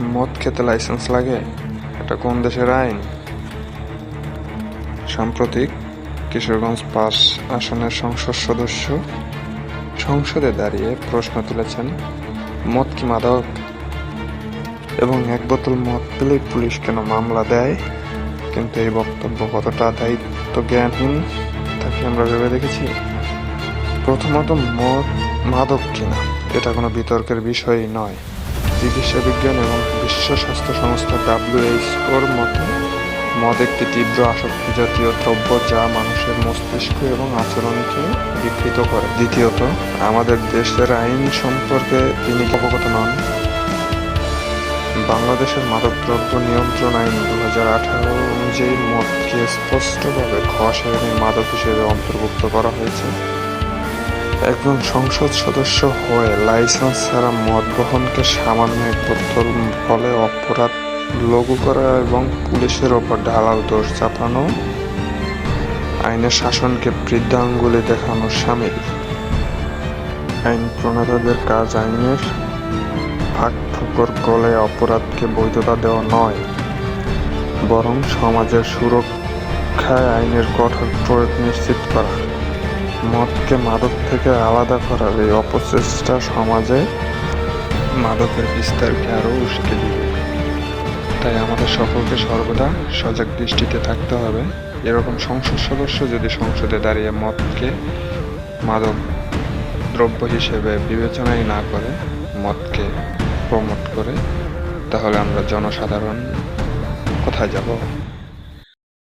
মদ খেতে লাইসেন্স লাগে? এটা কোন দেশের আইন? সাম্প্রতিক কিশোরগঞ্জ ৫ আসনের সংসদ সদস্য সংসদে দাঁড়িয়ে প্রশ্ন তুলেছেন, মদ কি মাদক? এবং ১ বোতল মদ পেলেই পুলিশ কেন মামলা দেয়? কিন্তু এই বক্তব্য কতটা দায়িত্বজ্ঞানহীন তা কি আমরা ভেবে দেখেছি? প্রথমত, মদ মাদক কিনা এটা কোনো বিতর্কের বিষয়ই নয়। চিকিৎসা বিজ্ঞান এবং বিশ্ব স্বাস্থ্য সংস্থা WHO-র মতে মদ একটি তীব্র আসক্তি জাতীয় দ্রব্য যা মানুষের মস্তিষ্ক এবং আচরণকে বিকৃত করে। দ্বিতীয়ত, আমাদের দেশের আইন সম্পর্কে তিনি অবগত নন। বাংলাদেশের মাদকদ্রব্য নিয়ন্ত্রণ আইন ২০১৮ অনুযায়ী মদকে স্পষ্টভাবে খ শ্রেণীর মাদক হিসেবে অন্তর্ভুক্ত করা হয়েছে। একজন সংসদ সদস্য হয়ে লাইসেন্স ছাড়া মদ বহনকে সামান্য ১ বোতল বলে অপরাধ লঘু করা এবং পুলিশের ওপর ঢালাও দোষ চাপানো আইনের শাসনকে বৃদ্ধাঙ্গুলি দেখানো শামিল। আইন প্রণেতাদের কাজ আইনের ফাঁক-ফোকর গলে অপরাধকে বৈধতা দেওয়া নয়, বরং সমাজের সুরক্ষায় আইনের কঠোর প্রয়োগ নিশ্চিত করা। মদকে মাদক থেকে আলাদা করার এই অপচেষ্টা সমাজে মাদকের বিস্তারকে আরও উস্কে দিবে। তাই আমাদের সকলকে সর্বদা সজাগ দৃষ্টিতে থাকতে হবে। এরকম সংসদ সদস্য যদি সংসদে দাঁড়িয়ে মদকে মাদক দ্রব্য হিসেবে বিবেচনাই না করে, মদকে প্রমোট করে, তাহলে আমরা জনসাধারণ কোথায় যাব?